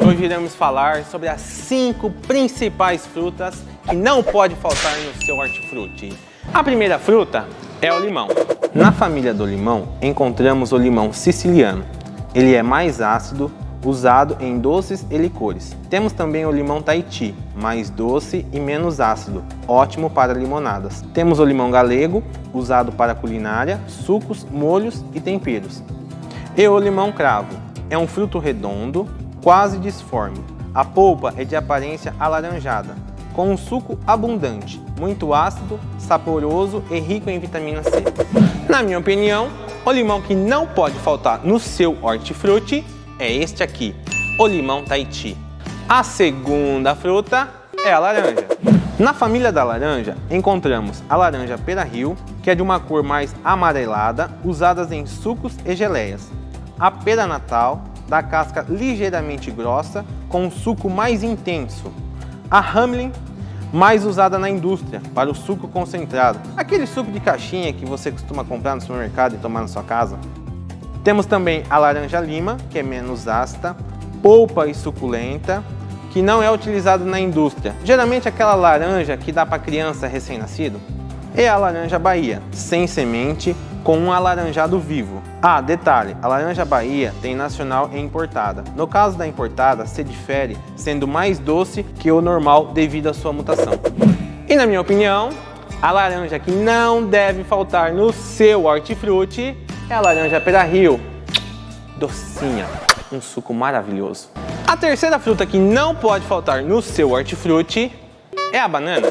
Hoje iremos falar sobre as 5 principais frutas que não pode faltar no seu hortifruti. A primeira fruta é o limão. Na família do limão, encontramos o limão siciliano. Ele é mais ácido, usado em doces e licores. Temos também o limão Tahiti, mais doce e menos ácido, ótimo para limonadas. Temos o limão galego, usado para culinária, sucos, molhos e temperos. E o limão cravo, é um fruto redondo, quase disforme. A polpa é de aparência alaranjada, com um suco abundante, muito ácido, saboroso e rico em vitamina C. Na minha opinião, o limão que não pode faltar no seu hortifruti é este aqui, o limão Tahiti. A segunda fruta é a laranja. Na família da laranja, encontramos a laranja pera-rio, que é de uma cor mais amarelada, usadas em sucos e geleias. A pera natal, da casca ligeiramente grossa, com um suco mais intenso. A Hamlin, mais usada na indústria, para o suco concentrado. Aquele suco de caixinha que você costuma comprar no supermercado e tomar na sua casa. Temos também a laranja lima, que é menos ácida, polpa e suculenta, que não é utilizada na indústria. Geralmente aquela laranja que dá para criança recém-nascido. E a laranja Bahia, sem semente, com um alaranjado vivo. Ah, detalhe, a laranja Bahia tem nacional e importada. No caso da importada, se difere, sendo mais doce que o normal devido à sua mutação. E na minha opinião, a laranja que não deve faltar no seu hortifruti é a laranja pera-rio. Docinha, um suco maravilhoso. A terceira fruta que não pode faltar no seu hortifruti é a banana.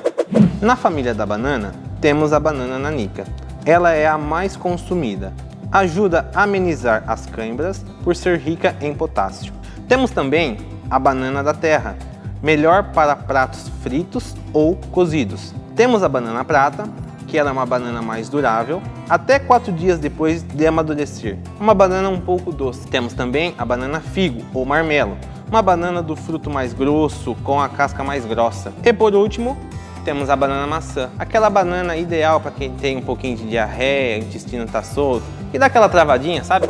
Na família da banana, temos a banana nanica. Ela é a mais consumida. Ajuda a amenizar as câimbras por ser rica em potássio. Temos também a banana da terra, melhor para pratos fritos ou cozidos. Temos a banana prata, que ela é uma banana mais durável, até 4 dias depois de amadurecer. Uma banana um pouco doce. Temos também a banana figo ou marmelo, uma banana do fruto mais grosso, com a casca mais grossa. E por último, temos a banana maçã, aquela banana ideal para quem tem um pouquinho de diarreia, o intestino tá solto e dá aquela travadinha, sabe?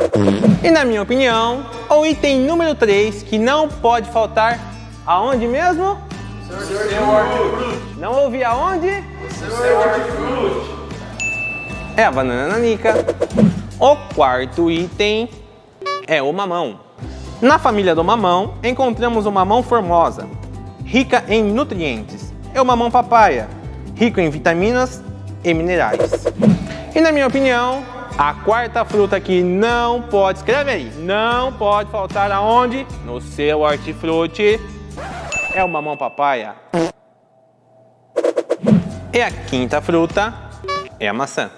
E na minha opinião, o item número 3 que não pode faltar, aonde mesmo? Seu hortifruti. Não ouvi aonde? Seu hortifruti. É a banana nanica. O quarto item é o mamão. Na família do mamão, encontramos o mamão formosa, rica em nutrientes. É o mamão papaya, rico em vitaminas e minerais. E na minha opinião, a quarta fruta que não pode, escreve aí, não pode faltar aonde? No seu hortifruti, é o mamão papaya. E a quinta fruta é a maçã.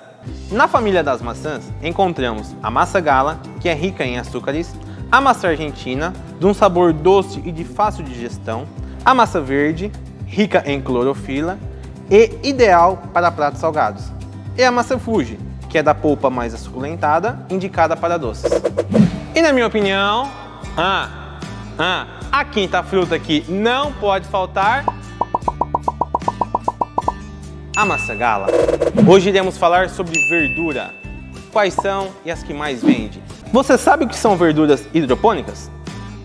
Na família das maçãs, encontramos a maçã gala, que é rica em açúcares, a maçã argentina, de um sabor doce e de fácil digestão, a maçã verde, rica em clorofila e ideal para pratos salgados. E a maçã Fuji, que é da polpa mais suculentada, indicada para doces. E na minha opinião, a quinta fruta que não pode faltar, a maçã gala. Hoje iremos falar sobre verdura. Quais são e as que mais vende? Você sabe o que são verduras hidropônicas?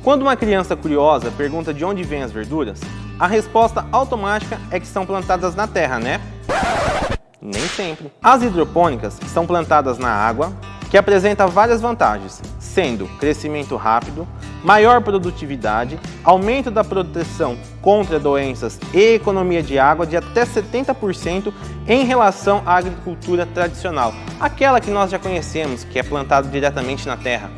Quando uma criança curiosa pergunta de onde vêm as verduras, a resposta automática é que são plantadas na terra, né? Nem sempre. As hidropônicas são plantadas na água, que apresenta várias vantagens, sendo crescimento rápido, maior produtividade, aumento da proteção contra doenças e economia de água de até 70% em relação à agricultura tradicional, aquela que nós já conhecemos, que é plantada diretamente na terra.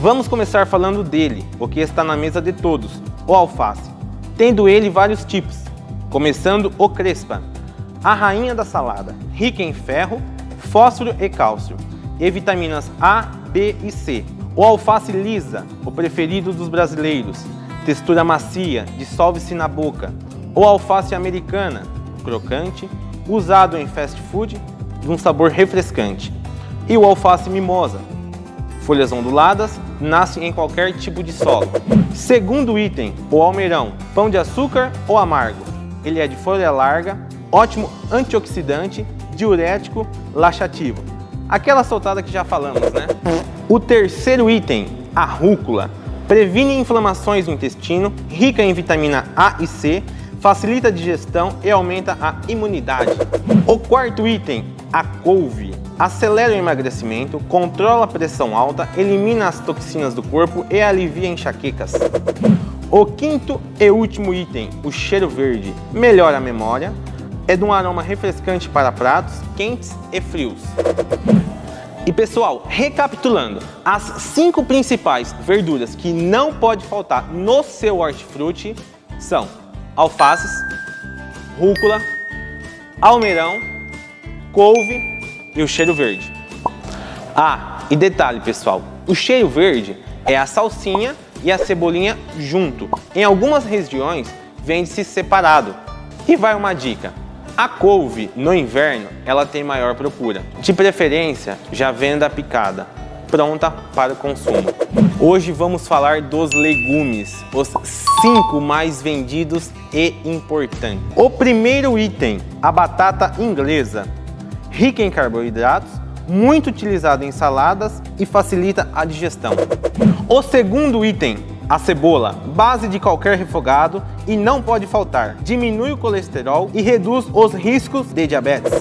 Vamos começar falando dele, o que está na mesa de todos, o alface. Tendo ele vários tipos, começando o crespa, a rainha da salada, rica em ferro, fósforo e cálcio, e vitaminas A, B e C. O alface lisa, o preferido dos brasileiros, textura macia, dissolve-se na boca. O alface americana, crocante, usado em fast food, de um sabor refrescante. E o alface mimosa, folhas onduladas, nasce em qualquer tipo de solo. Segundo item, o almeirão, pão de açúcar ou amargo. Ele é de folha larga, ótimo antioxidante, diurético, laxativo. Aquela soltada que já falamos, né? O terceiro item, a rúcula, previne inflamações no intestino, rica em vitamina A e C, facilita a digestão e aumenta a imunidade. O quarto item, a couve, acelera o emagrecimento, controla a pressão alta, elimina as toxinas do corpo e alivia enxaquecas. O quinto e último item, o cheiro verde, melhora a memória, é de um aroma refrescante para pratos quentes e frios. E pessoal, recapitulando, as 5 principais verduras que não pode faltar no seu hortifruti são alfaces, rúcula, almeirão, couve e o cheiro verde. Ah, e detalhe pessoal, o cheiro verde é a salsinha e a cebolinha junto. Em algumas regiões vende-se separado. E vai uma dica. A couve, no inverno, ela tem maior procura. De preferência, já venda picada, pronta para o consumo. Hoje vamos falar dos legumes, os 5 mais vendidos e importantes. O primeiro item, a batata inglesa, rica em carboidratos, muito utilizada em saladas e facilita a digestão. O segundo item, a cebola, base de qualquer refogado e não pode faltar. Diminui o colesterol e reduz os riscos de diabetes.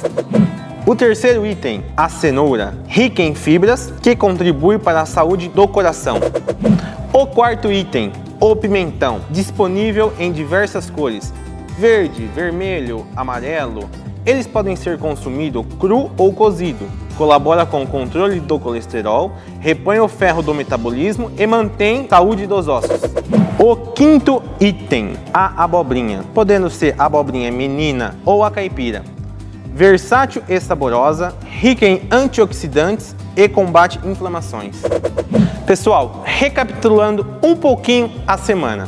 O terceiro item, a cenoura, rica em fibras que contribui para a saúde do coração. O quarto item, o pimentão, disponível em diversas cores, verde, vermelho, amarelo. Eles podem ser consumidos cru ou cozido. Colabora com o controle do colesterol, repõe o ferro do metabolismo e mantém a saúde dos ossos. O quinto item, a abobrinha, podendo ser a abobrinha menina ou a caipira. Versátil e saborosa, rica em antioxidantes e combate inflamações. Pessoal, recapitulando um pouquinho a semana.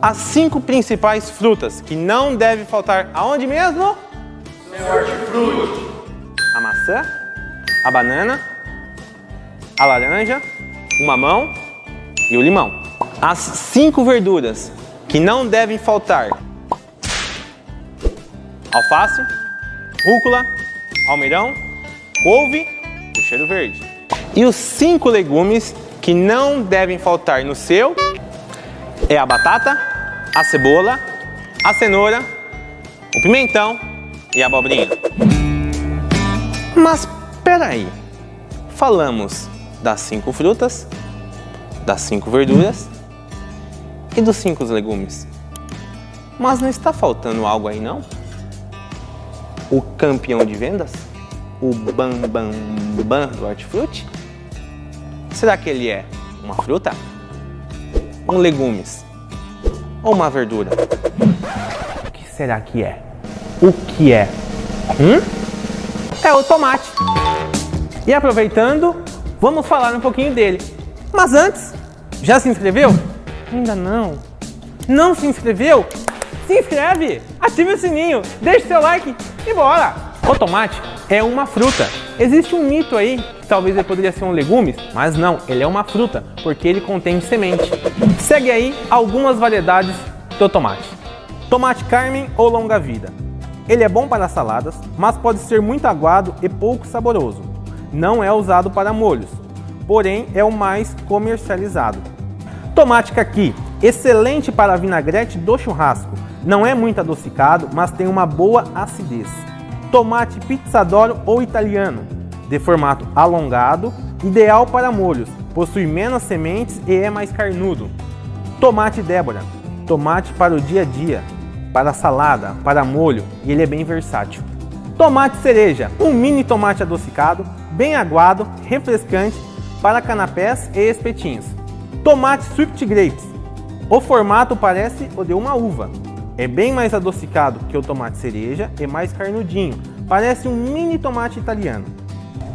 As 5 principais frutas que não deve faltar aonde mesmo? Seu hortifruti. A maçã, a banana, a laranja, o mamão e o limão. As 5 verduras que não devem faltar: alface, rúcula, almeirão, couve e o cheiro verde. E os 5 legumes que não devem faltar no seu é a batata, a cebola, a cenoura, o pimentão e a abobrinha. Mas peraí, falamos das 5 frutas, das 5 verduras e dos 5 legumes. Mas não está faltando algo aí não? O campeão de vendas? O bam do hortifruti? Será que ele é uma fruta? Um legumes? Ou uma verdura? O que será que é? O que é? É o tomate. E aproveitando, vamos falar um pouquinho dele. Mas antes, já se inscreveu? Ainda não? Não se inscreveu? Se inscreve, ative o sininho, deixe seu like e bora! O tomate é uma fruta. Existe um mito aí que talvez ele poderia ser um legume, mas não, ele é uma fruta, porque ele contém semente. Segue aí algumas variedades do tomate. Tomate Carmen ou longa vida. Ele é bom para saladas, mas pode ser muito aguado e pouco saboroso. Não é usado para molhos, porém é o mais comercializado. Tomate caqui, excelente para vinagrete do churrasco. Não é muito adocicado, mas tem uma boa acidez. Tomate pizzadoro ou italiano, de formato alongado, ideal para molhos, possui menos sementes e é mais carnudo. Tomate Débora, tomate para o dia a dia, para salada, para molho, e ele é bem versátil. Tomate cereja, um mini tomate adocicado, bem aguado, refrescante, para canapés e espetinhos. Tomate Sweet Grapes, o formato parece o de uma uva. É bem mais adocicado que o tomate cereja e mais carnudinho, parece um mini tomate italiano.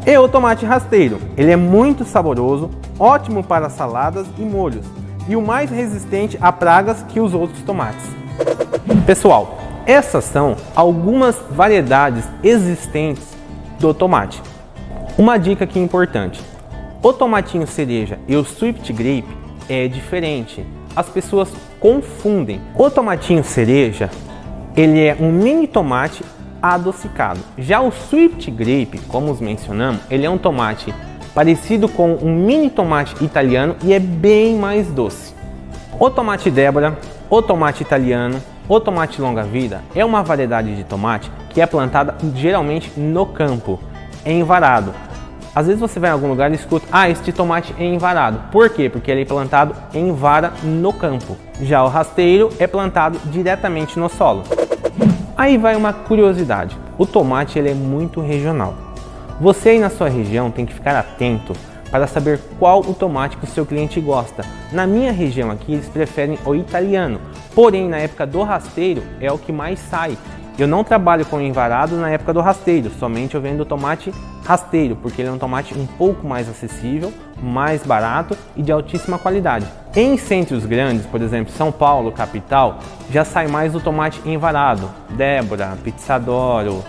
E o tomate rasteiro, ele é muito saboroso, ótimo para saladas e molhos, e o mais resistente a pragas que os outros tomates. Pessoal, essas são algumas variedades existentes do tomate. Uma dica aqui importante: o tomatinho cereja e o Sweet Grape é diferente. As pessoas confundem. O tomatinho cereja, ele é um mini tomate adocicado. Já o Sweet Grape, como os mencionamos, ele é um tomate parecido com um mini tomate italiano e é bem mais doce. O tomate Débora, o tomate italiano, o tomate longa-vida é uma variedade de tomate que é plantada geralmente no campo, em varado. Às vezes você vai em algum lugar e escuta, este tomate é em varado. Por quê? Porque ele é plantado em vara no campo. Já o rasteiro é plantado diretamente no solo. Aí vai uma curiosidade, o tomate ele é muito regional. Você aí na sua região tem que ficar atento para saber qual o tomate que o seu cliente gosta. Na minha região aqui eles preferem o italiano, porém na época do rasteiro é o que mais sai. Eu não trabalho com envarado na época do rasteiro, somente eu vendo o tomate rasteiro, porque ele é um tomate um pouco mais acessível, mais barato e de altíssima qualidade. Em centros grandes, por exemplo, São Paulo, capital, já sai mais o tomate envarado, Débora, Pizzadoro,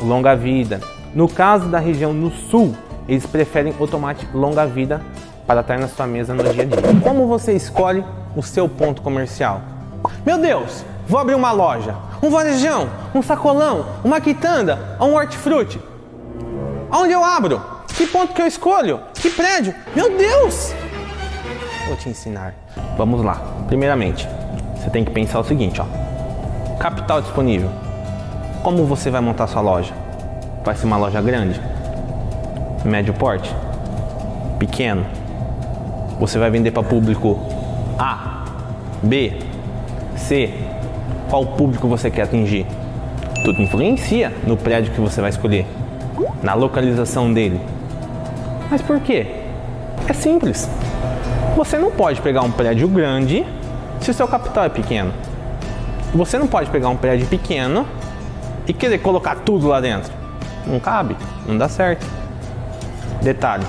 Longa Vida. No caso da região no sul, eles preferem o tomate longa vida para estar na sua mesa no dia a dia. Como você escolhe o seu ponto comercial? Meu Deus, vou abrir uma loja, um varejão, um sacolão, uma quitanda ou um hortifruti. Onde eu abro? Que ponto que eu escolho? Que prédio? Meu Deus! Vou te ensinar. Vamos lá. Primeiramente, você tem que pensar o seguinte, capital disponível. Como você vai montar sua loja? Vai ser uma loja grande? Médio porte? Pequeno? Você vai vender para público A, B, C? Qual público você quer atingir? Tudo influencia no prédio que você vai escolher, na localização dele. Mas por quê? É simples. Você não pode pegar um prédio grande se o seu capital é pequeno. Você não pode pegar um prédio pequeno e querer colocar tudo lá dentro. Não cabe, não dá certo. Detalhe,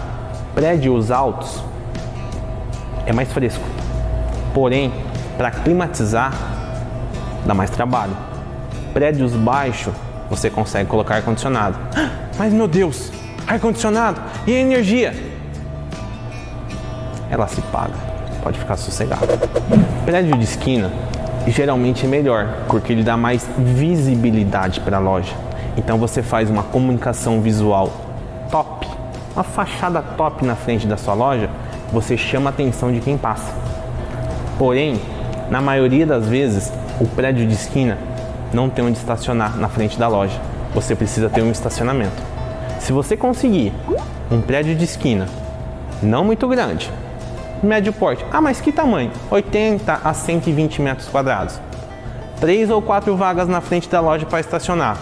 prédios altos é mais fresco, porém, para climatizar dá mais trabalho. Prédios baixos, você consegue colocar ar-condicionado. Mas meu Deus, ar-condicionado e a energia? Ela se paga, pode ficar sossegado. Prédio de esquina geralmente é melhor, porque ele dá mais visibilidade para a loja. Então você faz uma comunicação visual top, uma fachada top na frente da sua loja, você chama a atenção de quem passa. Porém, na maioria das vezes, o prédio de esquina não tem onde estacionar na frente da loja. Você precisa ter um estacionamento. Se você conseguir um prédio de esquina, não muito grande, médio porte, mas que tamanho? 80 a 120 metros quadrados. 3 ou 4 vagas na frente da loja para estacionar.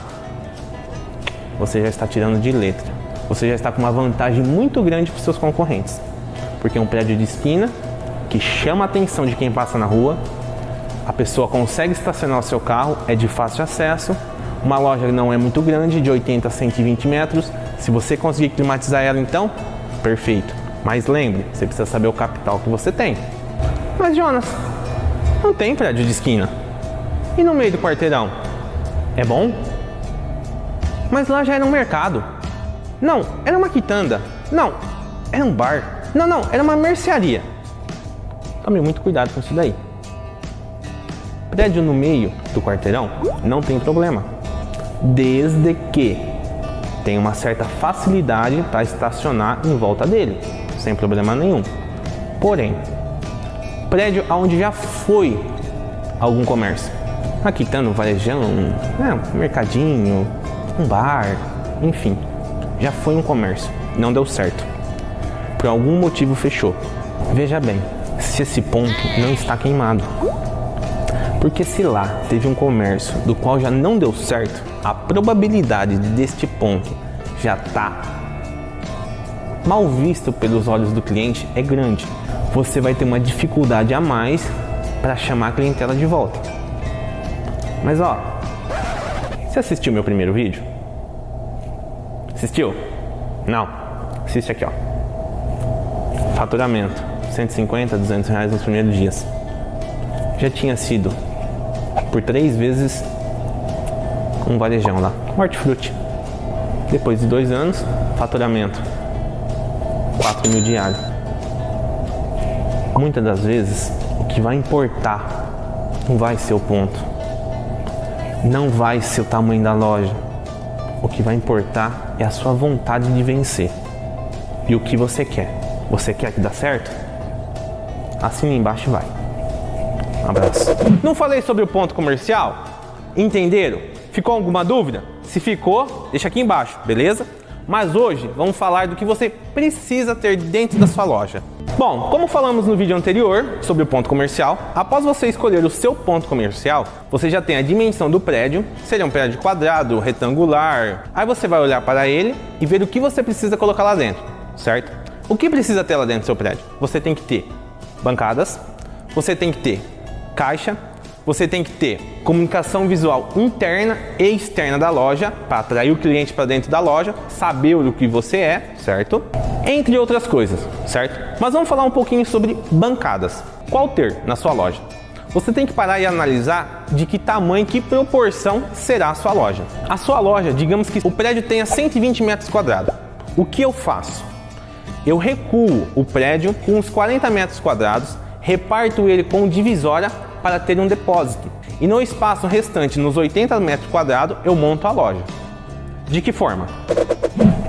Você já está tirando de letra. Você já está com uma vantagem muito grande para os seus concorrentes. Porque é um prédio de esquina que chama a atenção de quem passa na rua, a pessoa consegue estacionar o seu carro, é de fácil acesso, uma loja não é muito grande, de 80 a 120 metros, se você conseguir climatizar ela então, perfeito. Mas lembre, você precisa saber o capital que você tem. Mas Jonas, não tem prédio de esquina. E no meio do quarteirão? É bom? Mas lá já era um mercado. Não, era uma quitanda. Não, era um bar. Não, era uma mercearia. Tome muito cuidado com isso daí. Prédio no meio do quarteirão não tem problema, desde que tenha uma certa facilidade para estacionar em volta dele, sem problema nenhum. Porém, prédio onde já foi algum comércio, uma quitanda, um varejão, um mercadinho, um bar, enfim, já foi um comércio, não deu certo, por algum motivo fechou. Veja bem, se esse ponto não está queimado. Porque se lá teve um comércio do qual já não deu certo, a probabilidade deste ponto já está mal visto pelos olhos do cliente é grande. Você vai ter uma dificuldade a mais para chamar a clientela de volta. Mas você assistiu meu primeiro vídeo? Assistiu? Não? Assiste aqui, Faturamento, 150, 200 reais nos primeiros dias. Já tinha sido por 3 vezes um varejão lá, um hortifruti. Depois de 2 anos, faturamento 4 mil diário. Muitas das vezes, o que vai importar não vai ser o ponto, não vai ser o tamanho da loja. O que vai importar é a sua vontade de vencer. e o que você quer. Você quer que dê certo? Assina embaixo e vai. Um abraço. Não falei sobre o ponto comercial? Entenderam? Ficou alguma dúvida? Se ficou, deixa aqui embaixo, beleza? Mas hoje vamos falar do que você precisa ter dentro da sua loja. Bom, como falamos no vídeo anterior sobre o ponto comercial, após você escolher o seu ponto comercial, você já tem a dimensão do prédio, seria um prédio quadrado, retangular. Aí você vai olhar para ele e ver o que você precisa colocar lá dentro, certo? O que precisa ter lá dentro do seu prédio? Você tem que ter bancadas, você tem que ter caixa, você tem que ter comunicação visual interna e externa da loja para atrair o cliente para dentro da loja, saber o que você é, certo? Entre outras coisas, certo? Mas vamos falar um pouquinho sobre bancadas. Qual ter na sua loja? Você tem que parar e analisar de que tamanho, que proporção será a sua loja. A sua loja, digamos que o prédio tenha 120 metros quadrados. O que eu faço? Eu recuo o prédio com uns 40 metros quadrados, reparto ele com divisória para ter um depósito. E no espaço restante, nos 80 metros quadrados, eu monto a loja. De que forma?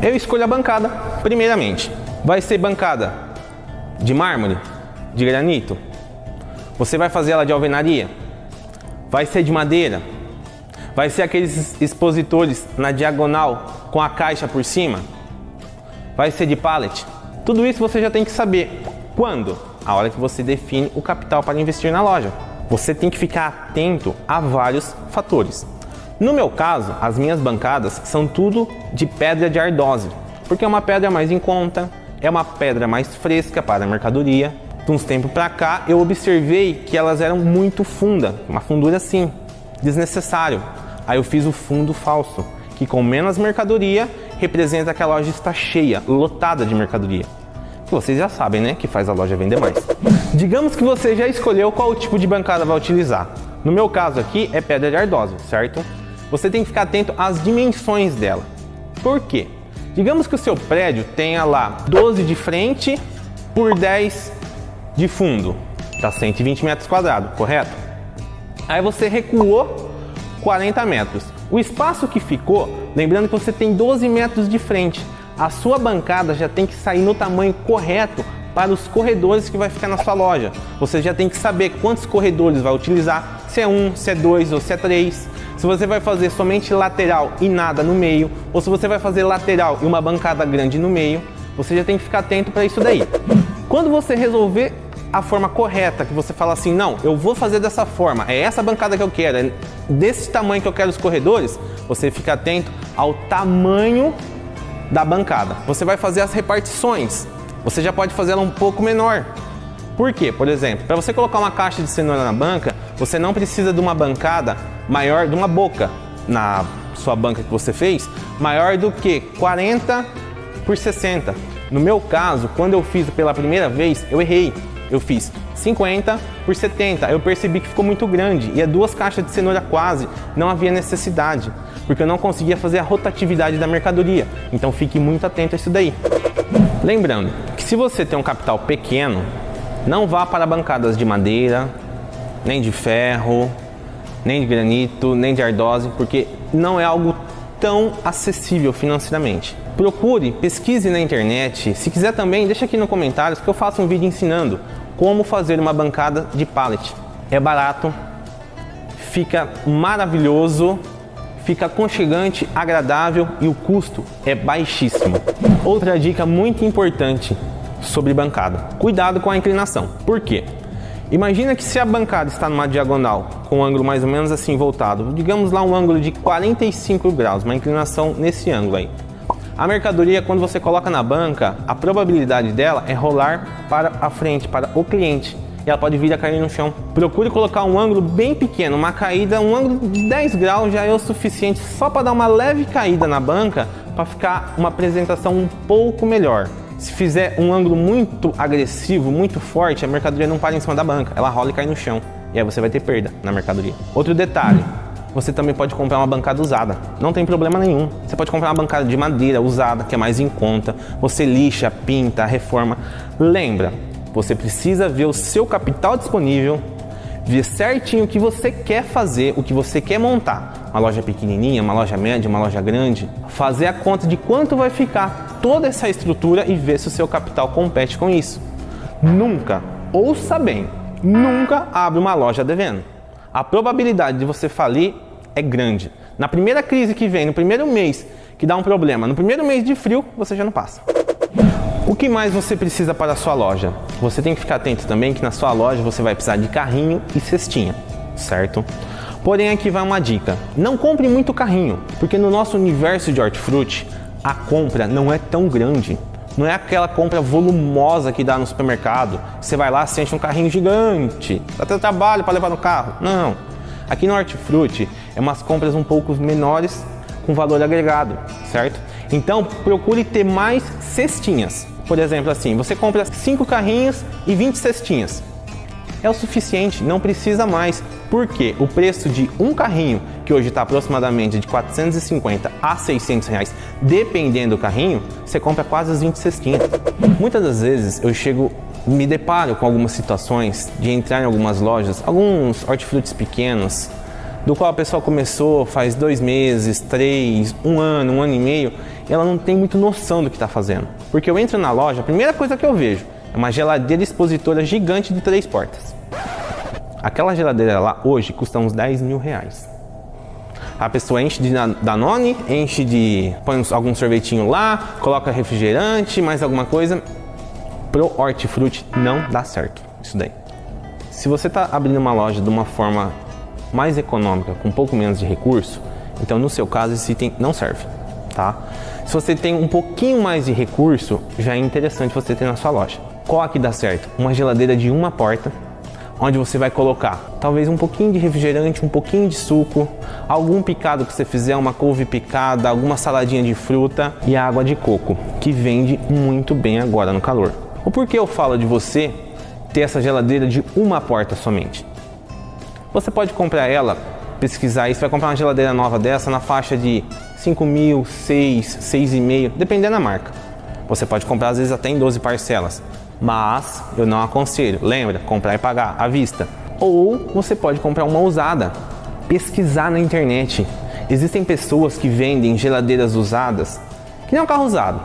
Eu escolho a bancada, primeiramente. Vai ser bancada de mármore, de granito? Você vai fazer ela de alvenaria? Vai ser de madeira? Vai ser aqueles expositores na diagonal com a caixa por cima? Vai ser de pallet? Tudo isso você já tem que saber. Quando? A hora que você define o capital para investir na loja. Você tem que ficar atento a vários fatores. No meu caso, as minhas bancadas são tudo de pedra de ardósia, porque é uma pedra mais em conta, é uma pedra mais fresca para a mercadoria. De uns tempos para cá, eu observei que elas eram muito fundas, uma fundura assim, desnecessário. Aí eu fiz o fundo falso, que com menos mercadoria representa que a loja está cheia, lotada de mercadoria. Vocês já sabem, né, que faz a loja vender mais. Digamos que você já escolheu qual tipo de bancada vai utilizar. No meu caso aqui é pedra de ardósia, certo? Você tem que ficar atento às dimensões dela. Por quê? Digamos que o seu prédio tenha lá 12 de frente por 10 de fundo. Dá 120 metros quadrados, correto? Aí você recuou 40 metros. O espaço que ficou, lembrando que você tem 12 metros de frente, a sua bancada já tem que sair no tamanho correto para os corredores que vai ficar na sua loja. Você já tem que saber quantos corredores vai utilizar, se é 1, se é 2 ou se é 3. Se você vai fazer somente lateral e nada no meio, ou se você vai fazer lateral e uma bancada grande no meio, você já tem que ficar atento para isso daí. Quando você resolver a forma correta, que você fala assim, não, eu vou fazer dessa forma, é essa bancada que eu quero, é desse tamanho que eu quero os corredores, você fica atento ao tamanho da bancada. Você vai fazer as repartições. Você já pode fazer ela um pouco menor. Por quê? Por exemplo, para você colocar uma caixa de cenoura na banca, você não precisa de uma bancada maior, de uma boca na sua banca que você fez, maior do que 40 por 60. No meu caso, quando eu fiz pela primeira vez, eu errei. Eu fiz 50 por 70. Eu percebi que ficou muito grande e é 2 caixas de cenoura quase, não havia necessidade, porque eu não conseguia fazer a rotatividade da mercadoria. Então fique muito atento a isso daí. Lembrando que se você tem um capital pequeno, não vá para bancadas de madeira, nem de ferro, nem de granito, nem de ardósia, porque não é algo tão acessível financeiramente. Procure, pesquise na internet. Se quiser também, deixa aqui nos comentários que eu faço um vídeo ensinando como fazer uma bancada de pallet. É barato, fica maravilhoso, fica aconchegante, agradável e o custo é baixíssimo. Outra dica muito importante sobre bancada: cuidado com a inclinação. Por quê? Imagina que se a bancada está numa diagonal com um ângulo mais ou menos assim voltado, digamos lá um ângulo de 45 graus, uma inclinação nesse ângulo aí. A mercadoria, quando você coloca na banca, a probabilidade dela é rolar para a frente, para o cliente. E ela pode vir a cair no chão. Procure colocar um ângulo bem pequeno, uma caída, um ângulo de 10 graus já é o suficiente só para dar uma leve caída na banca, para ficar uma apresentação um pouco melhor. Se fizer um ângulo muito agressivo, muito forte, a mercadoria não para em cima da banca, ela rola e cai no chão. E aí você vai ter perda na mercadoria. Outro detalhe: você também pode comprar uma bancada usada, não tem problema nenhum. Você pode comprar uma bancada de madeira usada, que é mais em conta. Você lixa, pinta, reforma. Lembra, você precisa ver o seu capital disponível, ver certinho o que você quer fazer, o que você quer montar. Uma loja pequenininha, uma loja média, uma loja grande. Fazer a conta de quanto vai ficar toda essa estrutura e ver se o seu capital compete com isso. Nunca, ouça bem, nunca abre uma loja devendo. A probabilidade de você falir é grande. Na primeira crise que vem, no primeiro mês que dá um problema, no primeiro mês de frio, você já não passa. O que mais você precisa para a sua loja? Você tem que ficar atento também que na sua loja você vai precisar de carrinho e cestinha, certo? Porém, aqui vai uma dica. Não compre muito carrinho, porque no nosso universo de hortifruti, a compra não é tão grande. Não é aquela compra volumosa que dá no supermercado. Você vai lá, sente um carrinho gigante, dá até trabalho para levar no carro. Não. Aqui no hortifruti, é umas compras um pouco menores com valor agregado, certo? Então, procure ter mais cestinhas. Por exemplo, assim, você compra 5 carrinhos e 20 cestinhas. É o suficiente, não precisa mais, porque o preço de um carrinho, que hoje está aproximadamente de 450 a 600 reais, dependendo do carrinho, você compra quase as 20 cestinhas. Muitas das vezes eu me deparo com algumas situações de entrar em algumas lojas, alguns hortifrutis pequenos, do qual a pessoa começou faz 2 meses, 3, 1 ano e meio, e ela não tem muito noção do que está fazendo. Porque eu entro na loja, a primeira coisa que eu vejo é uma geladeira expositora gigante de 3 portas. Aquela geladeira lá hoje custa uns 10 mil reais. A pessoa enche de Danone, põe algum sorvetinho lá, coloca refrigerante, mais alguma coisa. Pro hortifruti não dá certo isso daí. Se você está abrindo uma loja de uma forma mais econômica, com um pouco menos de recurso, então no seu caso esse item não serve, tá? Se você tem um pouquinho mais de recurso, já é interessante você ter na sua loja. Qual aqui dá certo? Uma geladeira de uma porta, onde você vai colocar talvez um pouquinho de refrigerante, um pouquinho de suco, algum picado que você fizer, uma couve picada, alguma saladinha de fruta e a água de coco, que vende muito bem agora no calor. O porquê eu falo de você ter essa geladeira de uma porta somente? Você pode comprar ela, pesquisar aí, você vai comprar uma geladeira nova dessa na faixa de 5 mil, 6, 6,5, dependendo da marca. Você pode comprar às vezes até em 12 parcelas, mas eu não aconselho. Lembra, comprar e pagar à vista. Ou você pode comprar uma usada, pesquisar na internet. Existem pessoas que vendem geladeiras usadas, que nem um carro usado.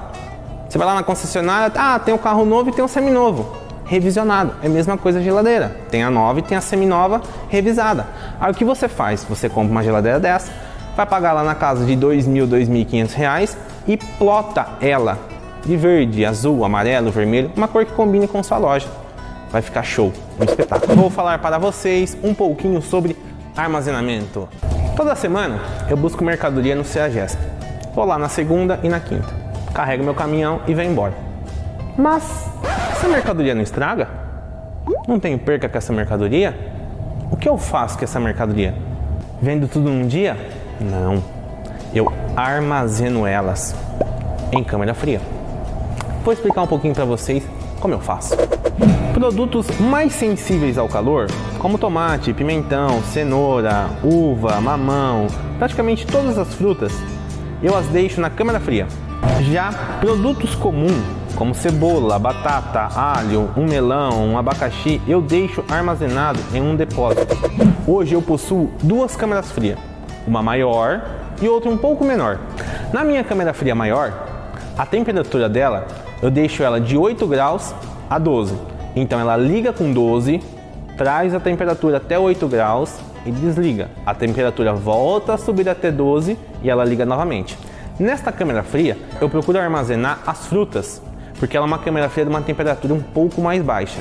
Você vai lá na concessionária, tem um carro novo e tem um seminovo. Revisionado, é a mesma coisa a geladeira. Tem a nova e tem a seminova revisada. Aí o que você faz? Você compra uma geladeira dessa, vai pagar lá na casa de 2.000, 2.500 reais e plota ela de verde, azul, amarelo, vermelho, uma cor que combine com sua loja. Vai ficar show, um espetáculo. Vou falar para vocês um pouquinho sobre armazenamento. Toda semana eu busco mercadoria no CEAGESP. Vou lá na segunda e na quinta. Carrego meu caminhão e venho embora. Mas se a mercadoria não estraga, não tenho perca com essa mercadoria, o que eu faço com essa mercadoria? Vendo tudo num dia? Não. Eu armazeno elas em câmara fria. Vou explicar um pouquinho para vocês como eu faço. Produtos mais sensíveis ao calor, como tomate, pimentão, cenoura, uva, mamão, praticamente todas as frutas, eu as deixo na câmara fria. Já produtos comuns, como cebola, batata, alho, um melão, um abacaxi, eu deixo armazenado em um depósito. Hoje eu possuo 2 câmaras frias, uma maior e outra um pouco menor. Na minha câmara fria maior, a temperatura dela, eu deixo ela de 8 graus a 12. Então ela liga com 12, traz a temperatura até 8 graus e desliga. A temperatura volta a subir até 12 e ela liga novamente. Nesta câmara fria, eu procuro armazenar as frutas, porque ela é uma câmara fria de uma temperatura um pouco mais baixa.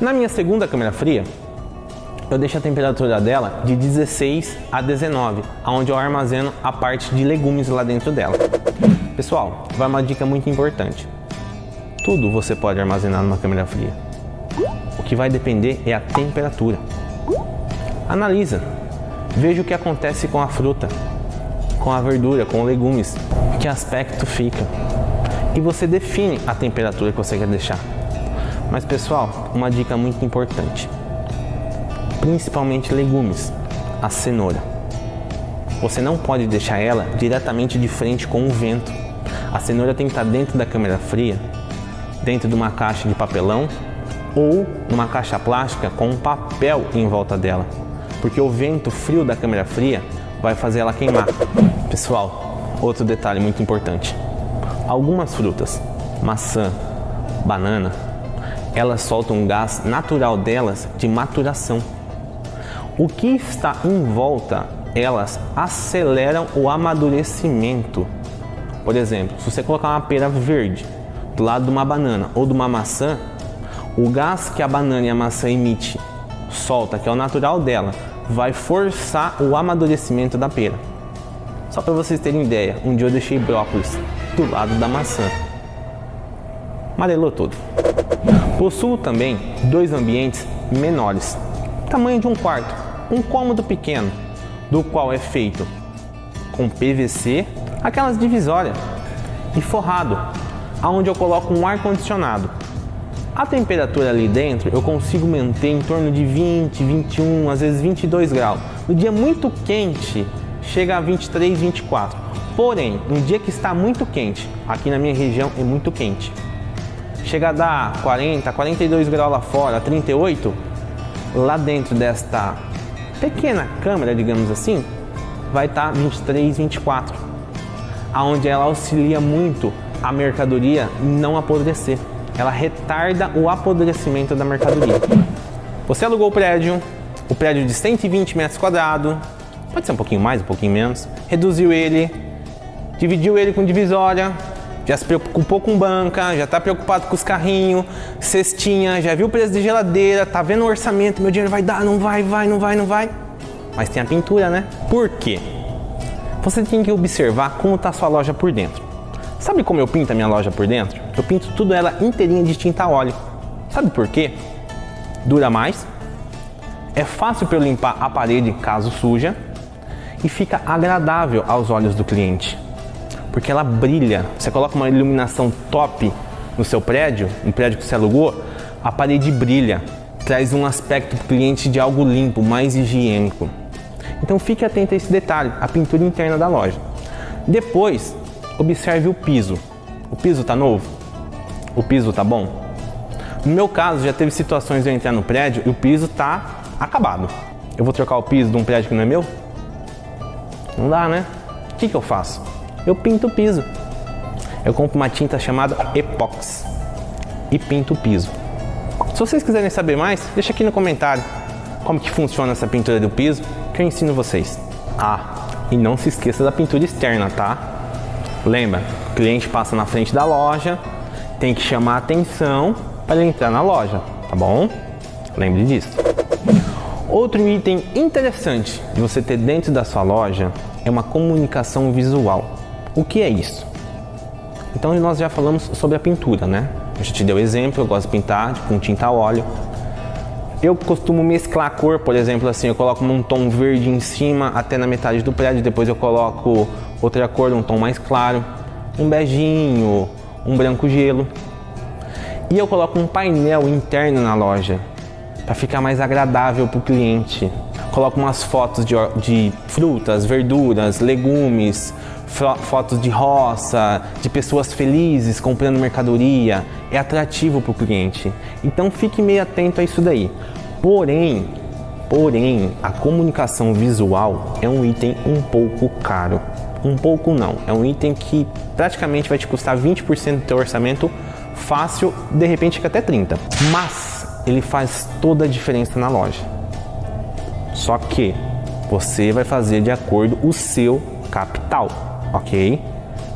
Na minha segunda câmara fria, eu deixo a temperatura dela de 16 a 19, onde eu armazeno a parte de legumes lá dentro dela. Pessoal, vai uma dica muito importante. Tudo você pode armazenar numa câmara fria. O que vai depender é a temperatura. Analisa, veja o que acontece com a fruta, com a verdura, com os legumes, que aspecto fica. E você define a temperatura que você quer deixar. Mas pessoal, uma dica muito importante. Principalmente legumes, a cenoura. Você não pode deixar ela diretamente de frente com o vento. A cenoura tem que estar dentro da câmara fria, dentro de uma caixa de papelão ou numa caixa plástica com um papel em volta dela. Porque o vento frio da câmara fria vai fazer ela queimar. Pessoal, outro detalhe muito importante. Algumas frutas, maçã, banana, elas soltam um gás natural delas de maturação. O que está em volta, elas aceleram o amadurecimento. Por exemplo, se você colocar uma pera verde do lado de uma banana ou de uma maçã, o gás que a banana e a maçã solta, que é o natural dela, vai forçar o amadurecimento da pera. Só para vocês terem ideia, um dia eu deixei brócolis do lado da maçã. Amarelou tudo. Possuo também 2 ambientes menores, tamanho de um quarto, um cômodo pequeno, do qual é feito com PVC, aquelas divisórias, e forrado, aonde eu coloco um ar-condicionado. A temperatura ali dentro eu consigo manter em torno de 20, 21, às vezes 22 graus. No dia muito quente, chega a 23, 24. Porém, no dia que está muito quente, aqui na minha região é muito quente, chega a dar 40, 42 graus lá fora, 38, lá dentro desta pequena câmara, digamos assim, vai estar 23, 24, aonde ela auxilia muito a mercadoria não apodrecer. Ela retarda o apodrecimento da mercadoria. Você alugou o prédio de 120 metros quadrados, pode ser um pouquinho mais, um pouquinho menos, reduziu ele, dividiu ele com divisória, já se preocupou com banca, já está preocupado com os carrinhos, cestinha, já viu o preço de geladeira, tá vendo o orçamento, meu dinheiro vai dar, não vai. Mas tem a pintura, né? Por quê? Você tem que observar como está a sua loja por dentro. Sabe como eu pinto a minha loja por dentro? Eu pinto tudo ela inteirinha de tinta a óleo. Sabe por quê? Dura mais, é fácil para eu limpar a parede caso suja e fica agradável aos olhos do cliente. Porque ela brilha. Você coloca uma iluminação top no seu prédio, no prédio que você alugou, a parede brilha, traz um aspecto para o cliente de algo limpo, mais higiênico. Então fique atento a esse detalhe, a pintura interna da loja. Depois, observe o piso. O piso está novo? O piso está bom? No meu caso, já teve situações de eu entrar no prédio e o piso está acabado. Eu vou trocar o piso de um prédio que não é meu? Não dá, né? O que eu faço? Eu pinto o piso. Eu compro uma tinta chamada Epox e pinto o piso. Se vocês quiserem saber mais, deixa aqui no comentário como que funciona essa pintura do piso, que eu ensino vocês. E não se esqueça da pintura externa, tá? Lembra, o cliente passa na frente da loja, tem que chamar a atenção para ele entrar na loja, tá bom? Lembre disso. Outro item interessante de você ter dentro da sua loja é uma comunicação visual. O que é isso? Então nós já falamos sobre a pintura, né? A gente deu exemplo, eu gosto de pintar com tinta a óleo. Eu costumo mesclar a cor, por exemplo, assim, eu coloco um tom verde em cima até na metade do prédio, depois eu coloco outra cor, um tom mais claro, um beijinho, um branco gelo. E eu coloco um painel interno na loja, para ficar mais agradável para o cliente. Coloco umas fotos de frutas, verduras, legumes, fotos de roça, de pessoas felizes comprando mercadoria. É atrativo para o cliente. Então fique meio atento a isso daí. Porém, a comunicação visual é um item um pouco caro. Um pouco não, é um item que praticamente vai te custar 20% do teu orçamento fácil, de repente fica até 30%. Mas ele faz toda a diferença na loja. Só que você vai fazer de acordo com o seu capital, ok?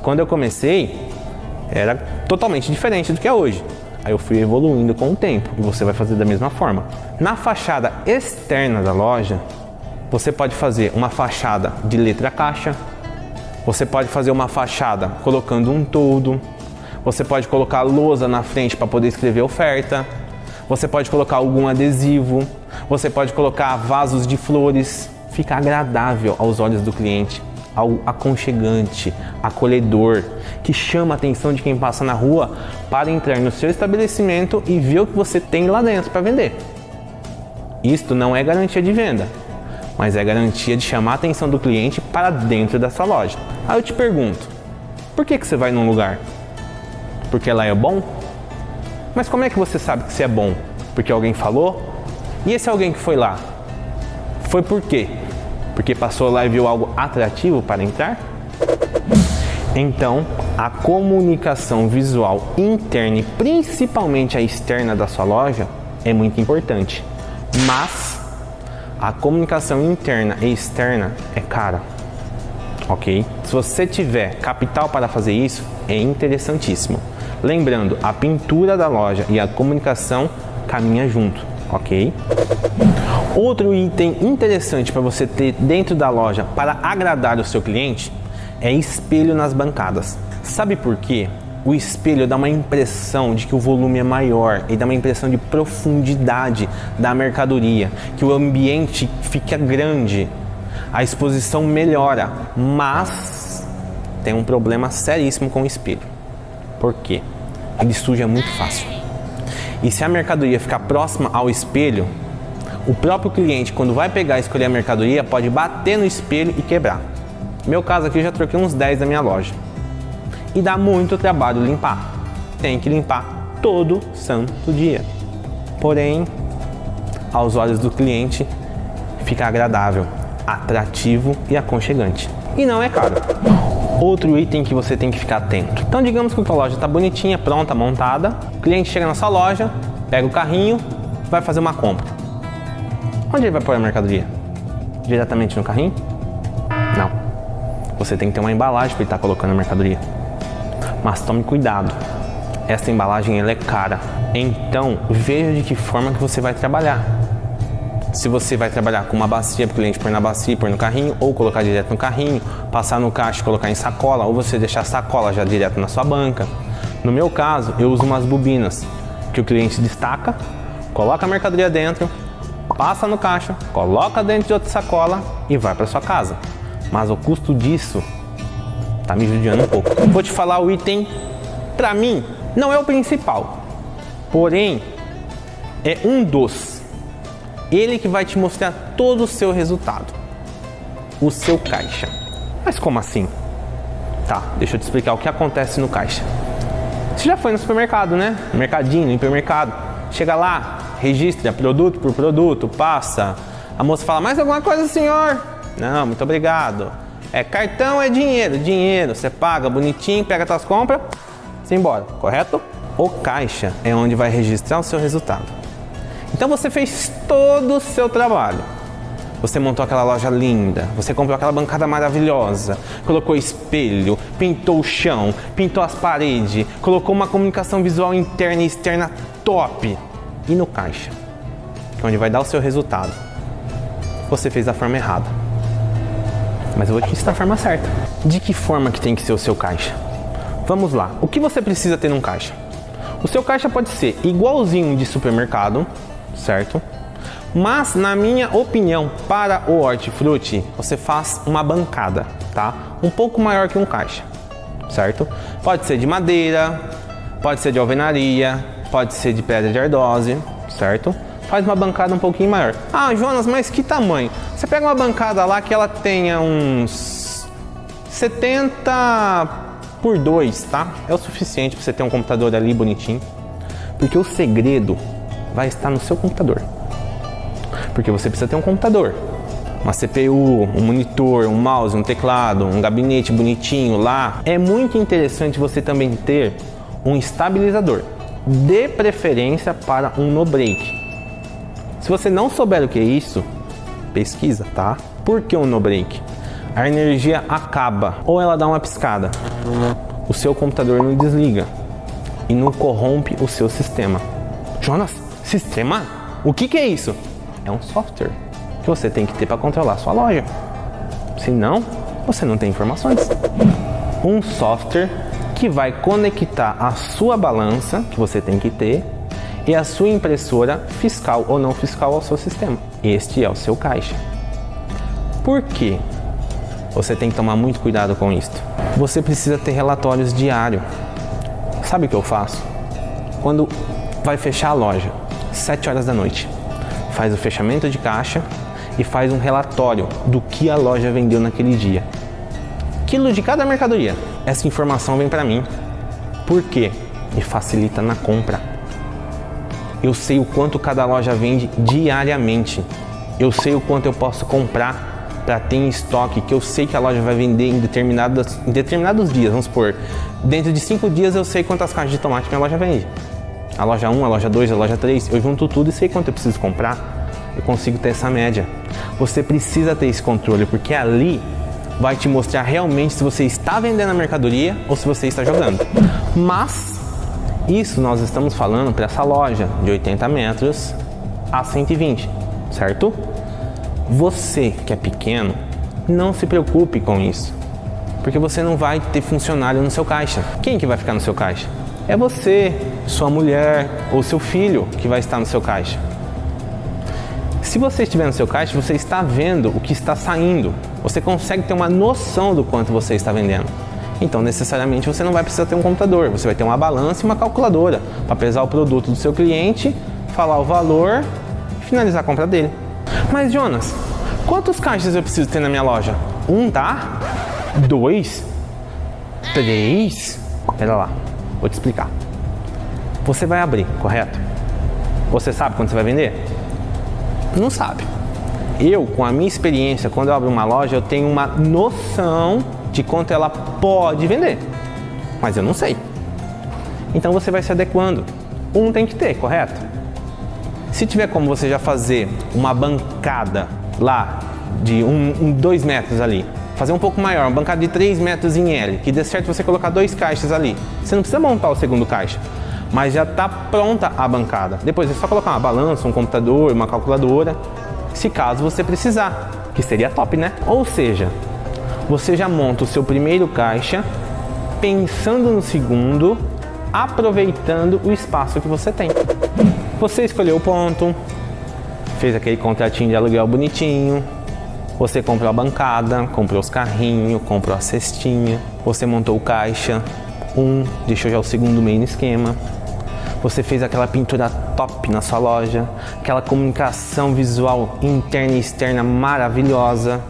Quando eu comecei, era totalmente diferente do que é hoje. Aí eu fui evoluindo com o tempo e você vai fazer da mesma forma. Na fachada externa da loja, você pode fazer uma fachada de letra caixa, você pode fazer uma fachada colocando um toldo, você pode colocar lousa na frente para poder escrever oferta, você pode colocar algum adesivo, você pode colocar vasos de flores, fica agradável aos olhos do cliente, algo aconchegante, acolhedor, que chama a atenção de quem passa na rua para entrar no seu estabelecimento e ver o que você tem lá dentro para vender. Isto não é garantia de venda, mas é garantia de chamar a atenção do cliente para dentro da sua loja. Aí eu te pergunto, por que você vai num lugar? Porque lá é bom? Mas como é que você sabe que você é bom? Porque alguém falou? E esse alguém que foi lá? Foi por quê? Porque passou lá e viu algo atrativo para entrar? Então, a comunicação visual interna e principalmente a externa da sua loja é muito importante, mas a comunicação interna e externa é cara, ok? Se você tiver capital para fazer isso, é interessantíssimo. Lembrando, a pintura da loja e a comunicação caminham junto, ok? Outro item interessante para você ter dentro da loja para agradar o seu cliente é espelho nas bancadas. Sabe por quê? O espelho dá uma impressão de que o volume é maior e dá uma impressão de profundidade da mercadoria, que o ambiente fica grande, a exposição melhora, mas tem um problema seríssimo com o espelho. Por quê? Ele suja muito fácil. E se a mercadoria ficar próxima ao espelho, o próprio cliente, quando vai pegar e escolher a mercadoria, pode bater no espelho e quebrar. No meu caso aqui, eu já troquei uns 10 da minha loja. E dá muito trabalho limpar. Tem que limpar todo santo dia. Porém, aos olhos do cliente, fica agradável, atrativo e aconchegante. E não é caro. Outro item que você tem que ficar atento. Então, digamos que a tua loja está bonitinha, pronta, montada. O cliente chega na sua loja, pega o carrinho, vai fazer uma compra. Onde ele vai pôr a mercadoria? Diretamente no carrinho? Não. Você tem que ter uma embalagem para ele estar colocando a mercadoria. Mas tome cuidado. Essa embalagem ela é cara. Então, veja de que forma que você vai trabalhar. Se você vai trabalhar com uma bacia para o cliente pôr na bacia e pôr no carrinho, ou colocar direto no carrinho, passar no caixa e colocar em sacola, ou você deixar a sacola já direto na sua banca. No meu caso, eu uso umas bobinas que o cliente destaca, coloca a mercadoria dentro, passa no caixa, coloca dentro de outra sacola e vai para sua casa. Mas o custo disso tá me judiando um pouco. Vou te falar o item, para mim, não é o principal, porém, é um dos. Ele que vai te mostrar todo o seu resultado. O seu caixa. Mas como assim? Tá, deixa eu te explicar o que acontece no caixa. Você já foi no supermercado, né? Mercadinho, no hipermercado. Chega lá, registra produto por produto, passa. A moça fala, mais alguma coisa, senhor? Não, muito obrigado. É cartão, é dinheiro. Dinheiro, você paga bonitinho, pega suas compras, se embora, correto? O caixa é onde vai registrar o seu resultado. Então você fez todo o seu trabalho. Você montou aquela loja linda, você comprou aquela bancada maravilhosa, colocou espelho, pintou o chão, pintou as paredes, colocou uma comunicação visual interna e externa top. E no caixa, que é onde vai dar o seu resultado, você fez da forma errada. Mas eu vou te ensinar a forma certa. De que forma que tem que ser o seu caixa? Vamos lá. O que você precisa ter num caixa? O seu caixa pode ser igualzinho de supermercado, certo? Mas, na minha opinião, para o hortifruti, você faz uma bancada, tá? Um pouco maior que um caixa, certo? Pode ser de madeira, pode ser de alvenaria, pode ser de pedra de ardose, certo? Faz uma bancada um pouquinho maior. Ah, Jonas, mas que tamanho? Você pega uma bancada lá que ela tenha uns 70 por 2, tá? É o suficiente para você ter um computador ali bonitinho. Porque o segredo vai estar no seu computador. Porque você precisa ter um computador, uma CPU, um monitor, um mouse, um teclado, um gabinete bonitinho lá. É muito interessante você também ter um estabilizador, de preferência para um no-break. Se você não souber o que é isso, pesquisa, tá? Por que um no-break? A energia acaba ou ela dá uma piscada. O seu computador não desliga e não corrompe o seu sistema. Jonas, sistema? O que é isso? É um software que você tem que ter para controlar a sua loja. Senão, você não tem informações. Um software que vai conectar a sua balança, que você tem que ter, e a sua impressora fiscal ou não fiscal ao seu sistema. Este é o seu caixa. Por quê? Você tem que tomar muito cuidado com isso. Você precisa ter relatórios diários. Sabe o que eu faço? Quando vai fechar a loja, 7 horas da noite, faz o fechamento de caixa e faz um relatório do que a loja vendeu naquele dia. Quilo de cada mercadoria. Essa informação vem para mim. Por quê? Me facilita na compra. Eu sei o quanto cada loja vende diariamente. Eu sei o quanto eu posso comprar para ter em estoque, que eu sei que a loja vai vender em determinados dias, vamos supor, dentro de 5 dias eu sei quantas caixas de tomate minha loja vende. A loja 1, a loja 2, a loja 3, eu junto tudo e sei quanto eu preciso comprar, eu consigo ter essa média. Você precisa ter esse controle, porque ali vai te mostrar realmente se você está vendendo a mercadoria ou se você está jogando. Mas isso nós estamos falando para essa loja de 80 metros a 120, certo? Você que é pequeno, não se preocupe com isso, porque você não vai ter funcionário no seu caixa. Quem que vai ficar no seu caixa? É você, sua mulher ou seu filho que vai estar no seu caixa. Se você estiver no seu caixa, você está vendo o que está saindo. Você consegue ter uma noção do quanto você está vendendo. Então, necessariamente, você não vai precisar ter um computador. Você vai ter uma balança e uma calculadora para pesar o produto do seu cliente, falar o valor e finalizar a compra dele. Mas, Jonas, quantos caixas eu preciso ter na minha loja? 1, tá? 2? 3? Pera lá, vou te explicar. Você vai abrir, correto? Você sabe quando você vai vender? Não sabe. Eu, com a minha experiência, quando eu abro uma loja, eu tenho uma noção de quanto ela pode vender. Mas eu não sei. Então você vai se adequando. Um tem que ter, correto? Se tiver como você já fazer uma bancada lá de 2 metros ali, fazer um pouco maior, uma bancada de 3 metros em L, que dê certo você colocar 2 caixas ali. Você não precisa montar o segundo caixa, mas já está pronta a bancada. Depois é só colocar uma balança, um computador, uma calculadora, se caso você precisar, que seria top, né? Ou seja, você já monta o seu primeiro caixa pensando no segundo, aproveitando o espaço que você tem. Você escolheu o ponto, fez aquele contratinho de aluguel bonitinho, você comprou a bancada, comprou os carrinhos, comprou a cestinha, você montou o caixa, deixou já o segundo meio no esquema, você fez aquela pintura top na sua loja, aquela comunicação visual interna e externa maravilhosa,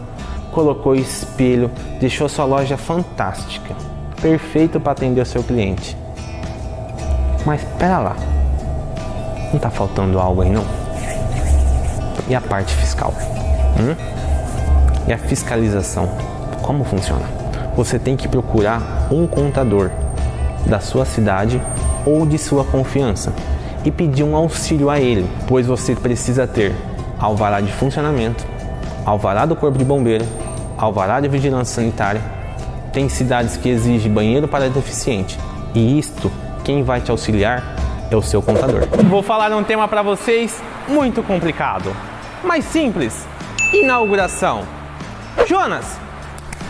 colocou espelho, deixou sua loja fantástica, perfeito para atender o seu cliente. Mas pera lá, não está faltando algo aí não? E a parte fiscal? E a fiscalização? Como funciona? Você tem que procurar um contador da sua cidade ou de sua confiança e pedir um auxílio a ele, pois você precisa ter alvará de funcionamento, alvará do Corpo de Bombeiro, alvará de vigilância sanitária. Tem cidades que exigem banheiro para deficiente e isto, quem vai te auxiliar é o seu contador. Vou falar um tema para vocês muito complicado, mas simples: inauguração. Jonas,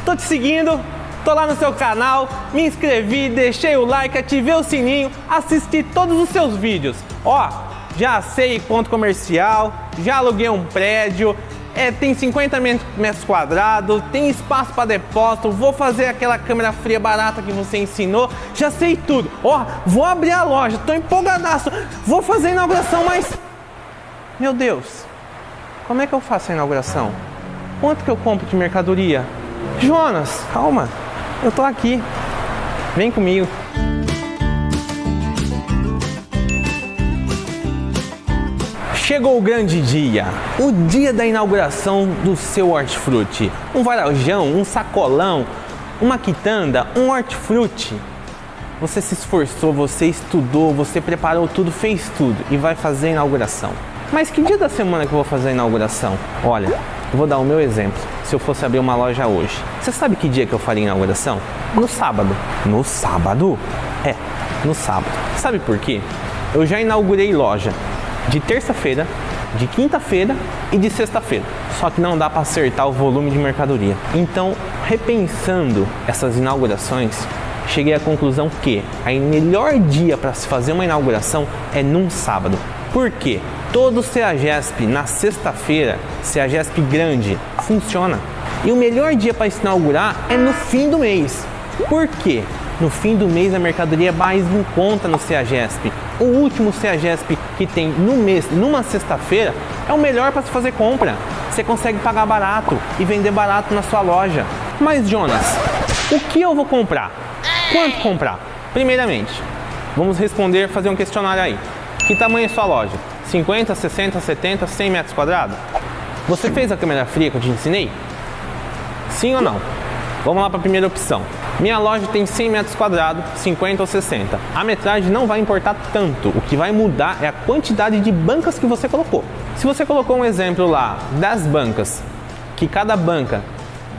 tô te seguindo, tô lá no seu canal, me inscrevi, deixei o like, ativei o sininho, assisti todos os seus vídeos. Ó, já sei ponto comercial, já aluguei um prédio, tem 50 metros quadrados, tem espaço para depósito, vou fazer aquela câmera fria barata que você ensinou, já sei tudo. Ó, vou abrir a loja, tô empolgadaço, vou fazer a inauguração, mas... Meu Deus, como é que eu faço a inauguração? Quanto que eu compro de mercadoria? Jonas, calma, eu tô aqui, vem comigo. Chegou o grande dia, o dia da inauguração do seu hortifruti. Um varejão, um sacolão, uma quitanda, um hortifruti. Você se esforçou, você estudou, você preparou tudo, fez tudo e vai fazer a inauguração. Mas que dia da semana que eu vou fazer a inauguração? Olha, eu vou dar o meu exemplo. Se eu fosse abrir uma loja hoje, você sabe que dia que eu faria a inauguração? No sábado. No sábado? É, no sábado. Sabe por quê? Eu já inaugurei loja de terça-feira, de quinta-feira e de sexta-feira. Só que não dá para acertar o volume de mercadoria. Então, repensando essas inaugurações, cheguei à conclusão que o melhor dia para se fazer uma inauguração é num sábado. Por quê? Todo CEAGESP na sexta-feira, CEAGESP grande, funciona. E o melhor dia para se inaugurar é no fim do mês. Por quê? No fim do mês a mercadoria é mais em conta no CEAGESP. O último CEAGESP que tem no mês, numa sexta-feira, é o melhor para se fazer compra. Você consegue pagar barato e vender barato na sua loja. Mas Jonas, o que eu vou comprar? Quanto comprar? Primeiramente, vamos fazer um questionário aí. Que tamanho é sua loja? 50, 60, 70, 100 metros quadrados? Você fez a câmera fria que eu te ensinei? Sim ou não? Vamos lá para a primeira opção. Minha loja tem 100 metros quadrados, 50 ou 60. A metragem não vai importar tanto. O que vai mudar é a quantidade de bancas que você colocou. Se você colocou um exemplo lá, 10 bancas, que cada banca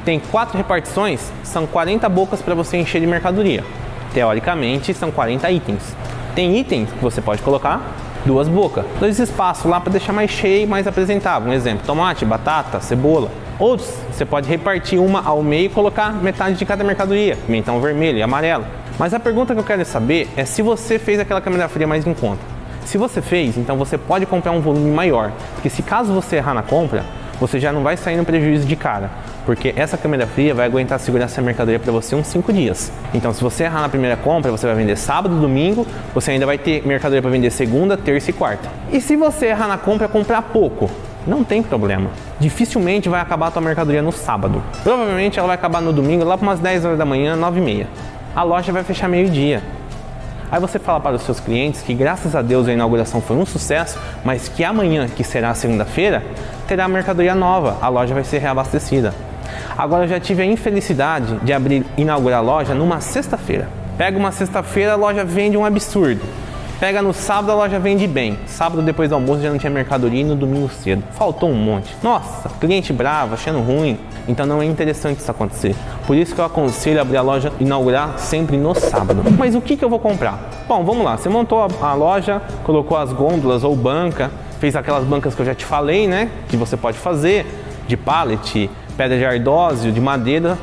tem 4 repartições, são 40 bocas para você encher de mercadoria. Teoricamente, são 40 itens. Tem itens que você pode colocar 2 bocas, 2 espaços lá para deixar mais cheio e mais apresentável. Um exemplo, tomate, batata, cebola. Outros, você pode repartir uma ao meio e colocar metade de cada mercadoria, pimentão vermelho e amarelo. Mas a pergunta que eu quero saber é se você fez aquela câmera fria mais em conta. Se você fez, então você pode comprar um volume maior, porque se caso você errar na compra, você já não vai sair no prejuízo de cara, porque essa câmera fria vai aguentar segurar essa mercadoria para você uns 5 dias. Então se você errar na primeira compra, você vai vender sábado, domingo, você ainda vai ter mercadoria para vender segunda, terça e quarta. E se você errar na compra, comprar pouco, não tem problema. Dificilmente vai acabar a tua mercadoria no sábado. Provavelmente ela vai acabar no domingo, lá para umas 10 horas da manhã, 9h30. A loja vai fechar meio-dia. Aí você fala para os seus clientes que graças a Deus a inauguração foi um sucesso, mas que amanhã, que será segunda-feira, terá mercadoria nova, a loja vai ser reabastecida. Agora eu já tive a infelicidade de inaugurar a loja numa sexta-feira. Pega uma sexta-feira, a loja vende um absurdo. Pega no sábado, a loja vende bem. Sábado, depois do almoço, já não tinha mercadoria e no domingo cedo. Faltou um monte. Nossa, cliente bravo, achando ruim. Então não é interessante isso acontecer. Por isso que eu aconselho abrir a loja, inaugurar sempre no sábado. Mas o que eu vou comprar? Bom, vamos lá. Você montou a loja, colocou as gôndolas ou banca, fez aquelas bancas que eu já te falei, né? Que você pode fazer, de pallet, pedra de ardósio, de madeira,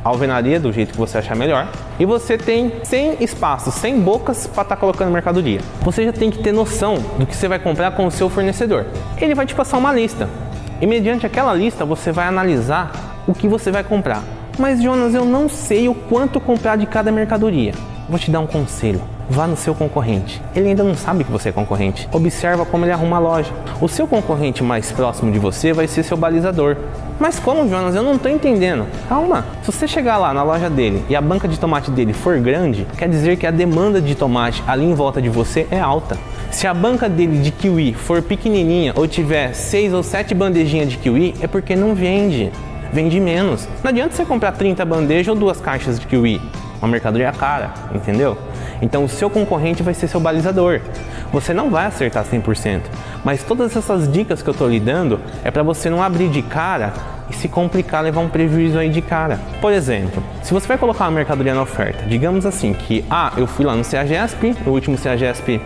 alvenaria, do jeito que você achar melhor. E você tem 100 espaços, 100 bocas para estar colocando mercadoria. Você já tem que ter noção do que você vai comprar com o seu fornecedor. Ele vai te passar uma lista. E mediante aquela lista, você vai analisar o que você vai comprar. Mas Jonas, eu não sei o quanto comprar de cada mercadoria. Vou te dar um conselho. Vá no seu concorrente. Ele ainda não sabe que você é concorrente. Observa como ele arruma a loja. O seu concorrente mais próximo de você vai ser seu balizador. Mas como, Jonas? Eu não estou entendendo. Calma. Se você chegar lá na loja dele e a banca de tomate dele for grande, quer dizer que a demanda de tomate ali em volta de você é alta. Se a banca dele de kiwi for pequenininha ou tiver 6 ou 7 bandejinhas de kiwi, é porque não vende. Vende menos. Não adianta você comprar 30 bandejas ou 2 caixas de kiwi. Uma mercadoria cara, entendeu? Então o seu concorrente vai ser seu balizador. Você não vai acertar 100%, mas todas essas dicas que eu estou lhe dando é para você não abrir de cara e se complicar, levar um prejuízo aí de cara. Por exemplo, se você vai colocar uma mercadoria na oferta, digamos assim que, eu fui lá no CEAGESP, no último CEAGESP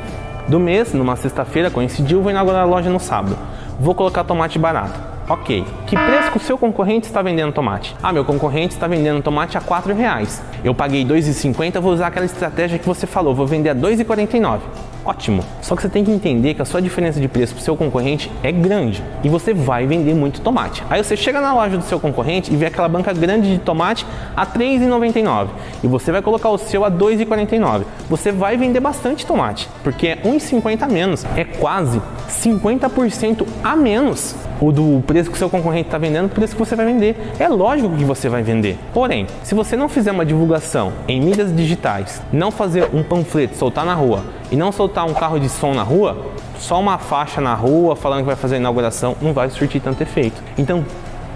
do mês, numa sexta-feira, coincidiu, vou inaugurar a loja no sábado. Vou colocar tomate barato. Ok, que preço que o seu concorrente está vendendo tomate? Meu concorrente está vendendo tomate a R$4. Eu paguei R$2,50, vou usar aquela estratégia que você falou, vou vender a R$2,49. Ótimo, só que você tem que entender que a sua diferença de preço para o seu concorrente é grande e você vai vender muito tomate. Aí você chega na loja do seu concorrente e vê aquela banca grande de tomate a R$3,99 e você vai colocar o seu a R$2,49. Você vai vender bastante tomate, porque é R$1,50 a menos, é quase 50% a menos o do preço que o seu concorrente está vendendo, o preço que você vai vender. É lógico que você vai vender. Porém, se você não fizer uma divulgação em mídias digitais, não fazer um panfleto, soltar na rua e não soltar um carro de som na rua, só uma faixa na rua falando que vai fazer a inauguração, não vai surtir tanto efeito. Então,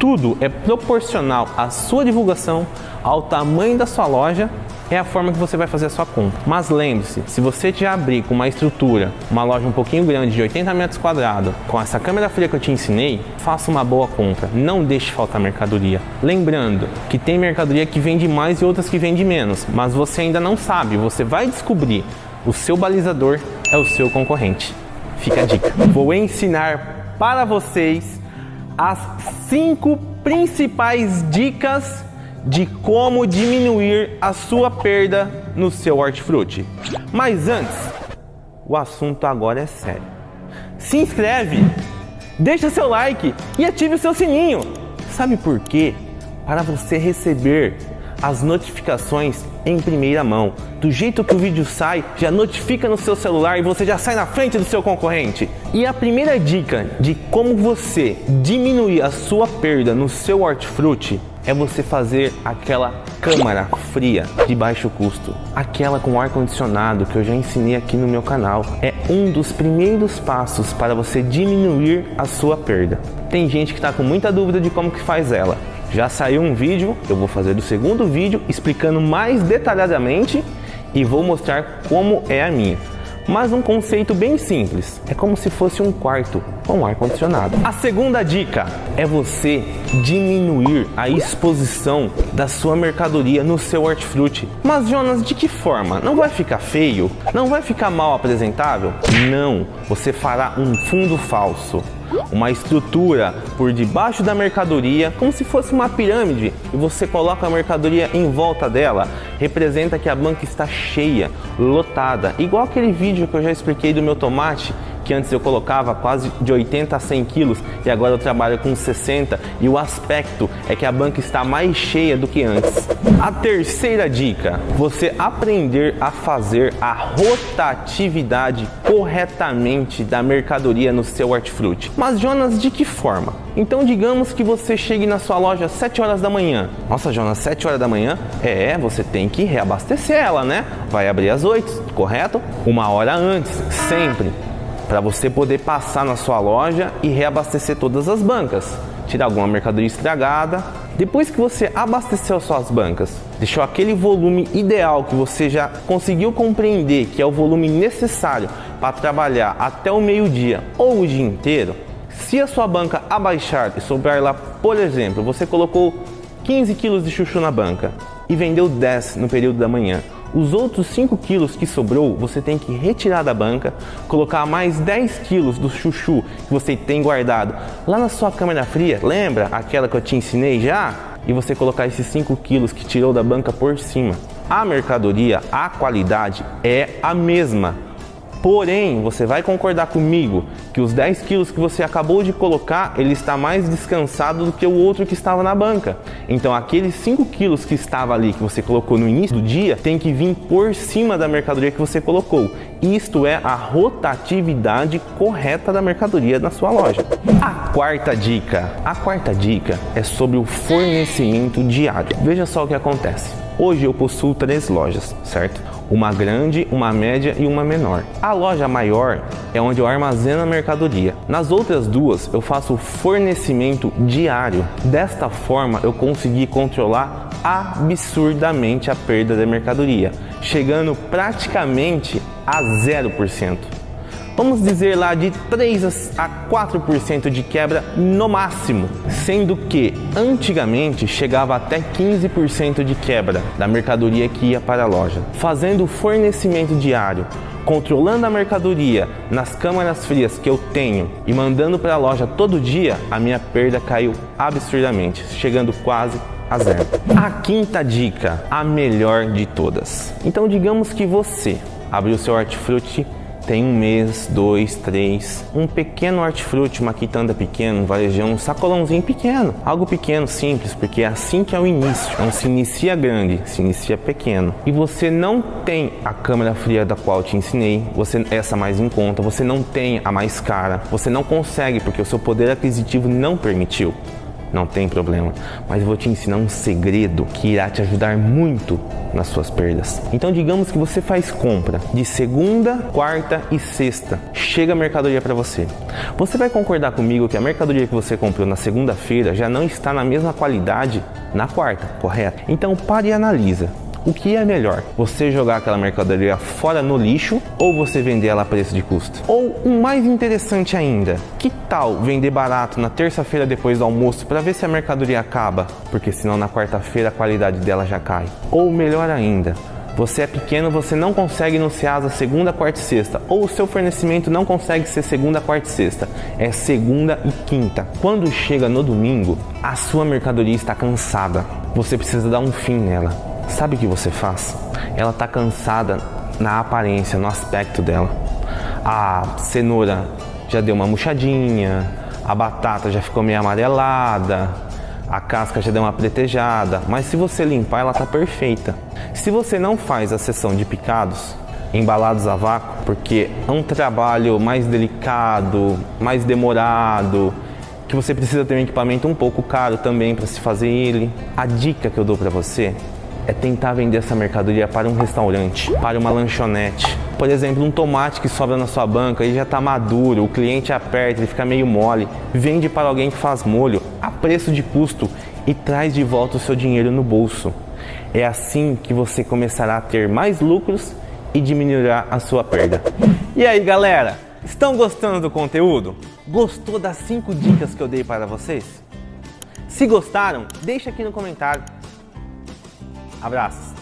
tudo é proporcional à sua divulgação, ao tamanho da sua loja, é a forma que você vai fazer a sua compra. Mas lembre-se, se você te abrir com uma estrutura, uma loja um pouquinho grande de 80 metros quadrados, com essa câmera fria que eu te ensinei, faça uma boa compra, não deixe faltar mercadoria. Lembrando que tem mercadoria que vende mais e outras que vende menos, mas você ainda não sabe, você vai descobrir. O seu balizador é o seu concorrente. Fica a dica. Vou ensinar para vocês as 5 principais dicas de como diminuir a sua perda no seu hortifruti. Mas antes, o assunto agora é sério. Se inscreve, deixa seu like e ative o seu sininho. Sabe por quê? Para você receber as notificações em primeira mão. Do jeito que o vídeo sai, já notifica no seu celular e você já sai na frente do seu concorrente. E a primeira dica de como você diminuir a sua perda no seu hortifruti é você fazer aquela câmara fria de baixo custo. Aquela com ar-condicionado que eu já ensinei aqui no meu canal. É um dos primeiros passos para você diminuir a sua perda. Tem gente que está com muita dúvida de como que faz ela. Já saiu um vídeo, eu vou fazer o segundo vídeo explicando mais detalhadamente e vou mostrar como é a minha. Mas um conceito bem simples, é como se fosse um quarto com ar-condicionado. A segunda dica é você diminuir a exposição da sua mercadoria no seu hortifruti. Mas Jonas, de que forma? Não vai ficar feio? Não vai ficar mal apresentável? Não, você fará um fundo falso. Uma estrutura por debaixo da mercadoria, como se fosse uma pirâmide, e você coloca a mercadoria em volta dela, representa que a banca está cheia, lotada, igual aquele vídeo que eu já expliquei do meu tomate, que antes eu colocava quase de 80 a 100 quilos e agora eu trabalho com 60 e o aspecto é que a banca está mais cheia do que antes. A terceira dica, você aprender a fazer a rotatividade corretamente da mercadoria no seu hortifruti. Mas Jonas, de que forma? Então digamos que você chegue na sua loja às 7 horas da manhã. Nossa Jonas, 7 horas da manhã? Você tem que reabastecer ela, né? Vai abrir às 8, correto? 1 hora antes, sempre. Para você poder passar na sua loja e reabastecer todas as bancas, tirar alguma mercadoria estragada. Depois que você abasteceu suas bancas, deixou aquele volume ideal que você já conseguiu compreender que é o volume necessário para trabalhar até o meio-dia ou o dia inteiro, se a sua banca abaixar e sobrar lá, por exemplo, você colocou 15 quilos de chuchu na banca e vendeu 10 no período da manhã, os outros 5 quilos que sobrou, você tem que retirar da banca, colocar mais 10 quilos do chuchu que você tem guardado lá na sua câmara fria, lembra aquela que eu te ensinei já? E você colocar esses 5 quilos que tirou da banca por cima. A mercadoria, a qualidade é a mesma. Porém, você vai concordar comigo que os 10 quilos que você acabou de colocar, ele está mais descansado do que o outro que estava na banca. Então, aqueles 5 quilos que estava ali, que você colocou no início do dia, tem que vir por cima da mercadoria que você colocou. Isto é a rotatividade correta da mercadoria na sua loja. A quarta dica é sobre o fornecimento diário. Veja só o que acontece. Hoje eu possuo 3 lojas, certo? Uma grande, uma média e uma menor. A loja maior é onde eu armazeno a mercadoria. Nas outras 2 eu faço fornecimento diário. Desta forma eu consegui controlar absurdamente a perda da mercadoria, chegando praticamente a 0%. Vamos dizer lá de 3 a 4% de quebra no máximo, sendo que antigamente chegava até 15% de quebra da mercadoria que ia para a loja. Fazendo o fornecimento diário, controlando a mercadoria nas câmaras frias que eu tenho e mandando para a loja todo dia, a minha perda caiu absurdamente, chegando quase a 0. A quinta dica, a melhor de todas. Então digamos que você abriu seu hortifruti, tem 1 mês, 2, 3, um pequeno hortifruti, uma quitanda pequena, um varejão, um sacolãozinho pequeno, algo pequeno, simples, porque é assim que é o início, não se inicia grande, se inicia pequeno. E você não tem a câmara fria da qual eu te ensinei, essa mais em conta, você não tem a mais cara, você não consegue porque o seu poder aquisitivo não permitiu. Não tem problema, mas eu vou te ensinar um segredo que irá te ajudar muito nas suas perdas. Então digamos que você faz compra de segunda, quarta e sexta, chega a mercadoria para você. Você vai concordar comigo que a mercadoria que você comprou na segunda-feira já não está na mesma qualidade na quarta, correto? Então pare e analisa. O que é melhor? Você jogar aquela mercadoria fora no lixo ou você vender ela a preço de custo? Ou um mais interessante ainda, que tal vender barato na terça-feira depois do almoço para ver se a mercadoria acaba? Porque senão na quarta-feira a qualidade dela já cai. Ou melhor ainda, você é pequeno, você não consegue no Ceasa segunda, quarta e sexta, ou o seu fornecimento não consegue ser segunda, quarta e sexta, é segunda e quinta. Quando chega no domingo, a sua mercadoria está cansada, você precisa dar um fim nela. Sabe o que você faz? Ela está cansada na aparência, no aspecto dela. A cenoura já deu uma murchadinha, a batata já ficou meio amarelada, a casca já deu uma pretejada, mas se você limpar ela está perfeita. Se você não faz a seção de picados, embalados a vácuo, porque é um trabalho mais delicado, mais demorado, que você precisa ter um equipamento um pouco caro também para se fazer ele. A dica que eu dou para você é tentar vender essa mercadoria para um restaurante, para uma lanchonete. Por exemplo, um tomate que sobra na sua banca e já está maduro, o cliente aperta, ele fica meio mole, vende para alguém que faz molho a preço de custo e traz de volta o seu dinheiro no bolso. É assim que você começará a ter mais lucros e diminuirá a sua perda. E aí, galera, estão gostando do conteúdo? Gostou das 5 dicas que eu dei para vocês? Se gostaram, deixa aqui no comentário. Abraços!